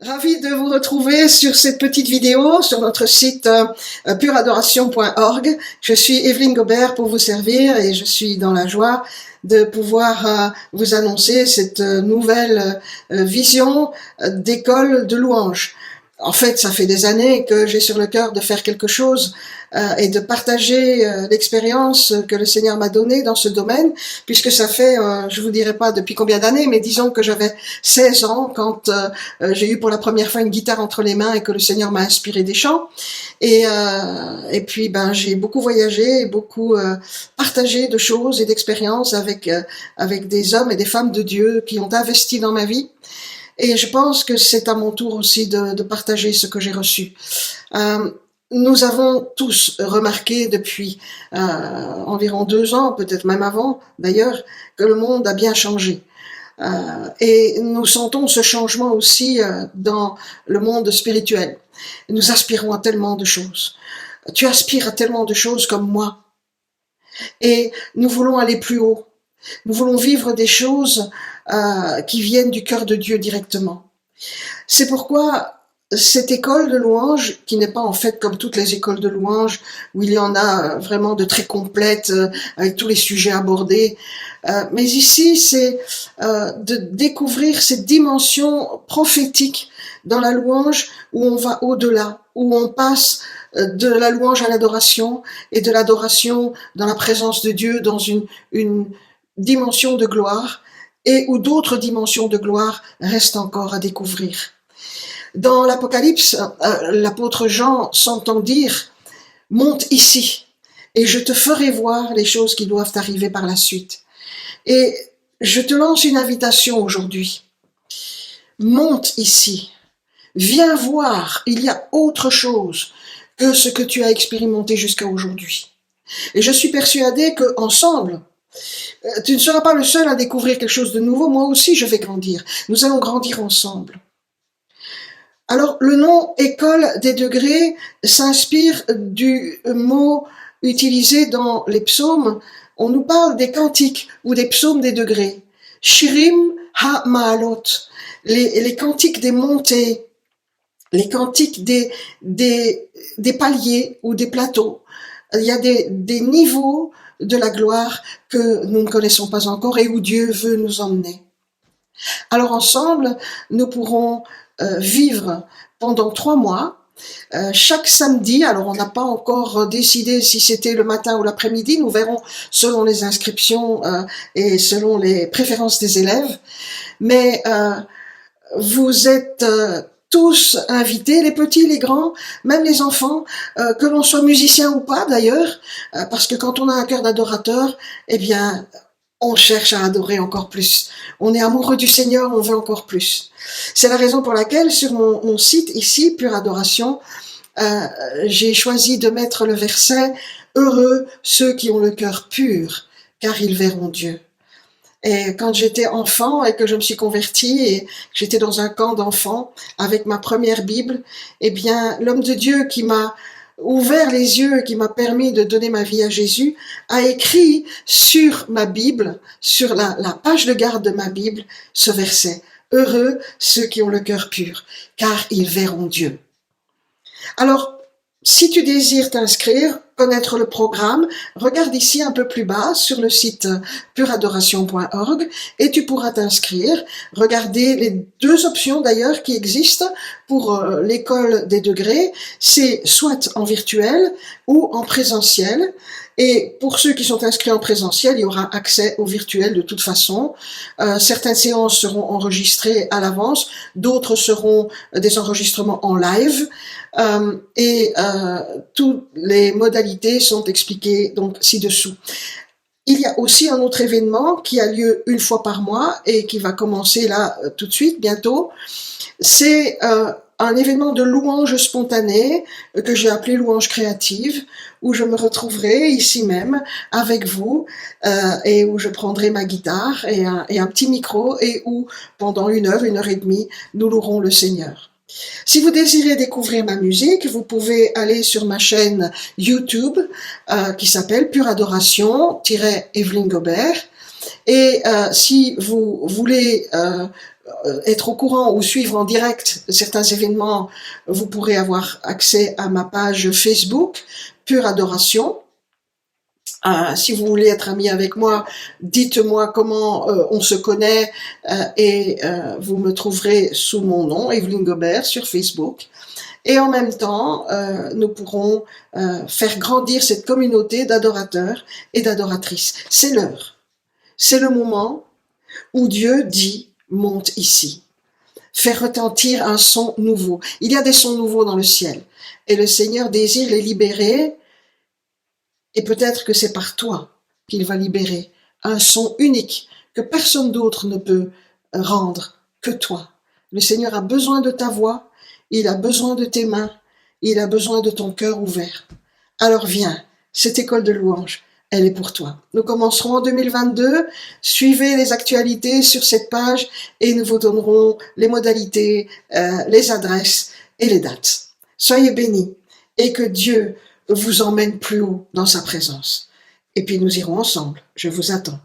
Ravi de vous retrouver sur cette petite vidéo sur notre site pureadoration.org. Je suis Evelyne Gobert pour vous servir et je suis dans la joie de pouvoir vous annoncer cette nouvelle vision d'école de louange. En fait, ça fait des années que j'ai sur le cœur de faire quelque chose et de partager l'expérience que le Seigneur m'a donnée dans ce domaine, puisque ça fait, je vous dirai pas depuis combien d'années, mais disons que j'avais 16 ans quand j'ai eu pour la première fois une guitare entre les mains et que le Seigneur m'a inspiré des chants. Et puis, j'ai beaucoup voyagé, beaucoup partagé de choses et d'expériences avec des hommes et des femmes de Dieu qui ont investi dans ma vie. Et je pense que c'est à mon tour aussi de partager ce que j'ai reçu. Nous avons tous remarqué depuis environ 2 ans, peut-être même avant d'ailleurs, que le monde a bien changé. Et nous sentons ce changement aussi dans le monde spirituel. Nous aspirons à tellement de choses. Tu aspires à tellement de choses comme moi. Et nous voulons aller plus haut. Nous voulons vivre des choses qui viennent du cœur de Dieu directement. C'est pourquoi cette école de louange, qui n'est pas en fait comme toutes les écoles de louange, où il y en a vraiment de très complètes, avec tous les sujets abordés, mais ici c'est de découvrir cette dimension prophétique dans la louange, où on va au-delà, où on passe de la louange à l'adoration, et de l'adoration dans la présence de Dieu, dans une dimension de gloire, et où d'autres dimensions de gloire restent encore à découvrir. Dans l'Apocalypse, l'apôtre Jean s'entend dire « Monte ici, et je te ferai voir les choses qui doivent arriver par la suite. » Et je te lance une invitation aujourd'hui. Monte ici, viens voir, il y a autre chose que ce que tu as expérimenté jusqu'à aujourd'hui. Et je suis persuadée qu'ensemble, tu ne seras pas le seul à découvrir quelque chose de nouveau, moi aussi je vais grandir. Nous allons grandir ensemble. Alors, le nom « école des degrés » s'inspire du mot utilisé dans les psaumes. On nous parle des cantiques ou des psaumes des degrés. Shirim ha-ma'alot, les cantiques des montées, les cantiques des paliers ou des plateaux. Il y a des niveaux de la gloire que nous ne connaissons pas encore et où Dieu veut nous emmener. Alors ensemble, nous pourrons vivre pendant 3 mois, chaque samedi. Alors on n'a pas encore décidé si c'était le matin ou l'après-midi, nous verrons selon les inscriptions et selon les préférences des élèves, mais vous êtes tous invités, les petits, les grands, même les enfants, que l'on soit musicien ou pas d'ailleurs, parce que quand on a un cœur d'adorateur, eh bien on cherche à adorer encore plus. On est amoureux du Seigneur, on veut encore plus. C'est la raison pour laquelle sur mon site ici, Pure Adoration, j'ai choisi de mettre le verset « Heureux ceux qui ont le cœur pur, car ils verront Dieu ». Et quand j'étais enfant et que je me suis convertie et que j'étais dans un camp d'enfants avec ma première Bible, eh bien, l'homme de Dieu qui m'a ouvert les yeux, qui m'a permis de donner ma vie à Jésus, a écrit sur ma Bible, sur la page de garde de ma Bible, ce verset. Heureux ceux qui ont le cœur pur, car ils verront Dieu. Alors, si tu désires t'inscrire, connaître le programme, regarde ici un peu plus bas sur le site pureadoration.org et tu pourras t'inscrire. Regardez les 2 options d'ailleurs qui existent pour l'école des degrés, c'est soit en virtuel ou en présentiel. Et pour ceux qui sont inscrits en présentiel, il y aura accès au virtuel de toute façon. Certaines séances seront enregistrées à l'avance, d'autres seront des enregistrements en live. Toutes les modalités sont expliquées donc ci-dessous. Il y a aussi un autre événement qui a lieu 1 fois par mois et qui va commencer là tout de suite, bientôt. C'est un événement de louange spontanée que j'ai appelé louange créative, où je me retrouverai ici même avec vous et où je prendrai ma guitare et un petit micro et où pendant 1 heure, 1 heure et demie, nous louerons le Seigneur. Si vous désirez découvrir ma musique, vous pouvez aller sur ma chaîne YouTube qui s'appelle Pure Adoration, Evelyne Gobert. Et si vous voulez être au courant ou suivre en direct certains événements, vous pourrez avoir accès à ma page Facebook, Pure Adoration. Si vous voulez être ami avec moi, dites-moi comment on se connaît et vous me trouverez sous mon nom, Evelyne Gobert, sur Facebook. Et en même temps, nous pourrons faire grandir cette communauté d'adorateurs et d'adoratrices. C'est l'heure. C'est le moment où Dieu dit « monte ici ». Faire retentir un son nouveau. Il y a des sons nouveaux dans le ciel. Et le Seigneur désire les libérer. Et peut-être que c'est par toi qu'il va libérer un son unique que personne d'autre ne peut rendre que toi. Le Seigneur a besoin de ta voix. Il a besoin de tes mains. Il a besoin de ton cœur ouvert. Alors viens, cette école de louanges, elle est pour toi. Nous commencerons en 2022. Suivez les actualités sur cette page et nous vous donnerons les modalités, les adresses et les dates. Soyez bénis et que Dieu vous emmène plus haut dans sa présence. Et puis nous irons ensemble. Je vous attends.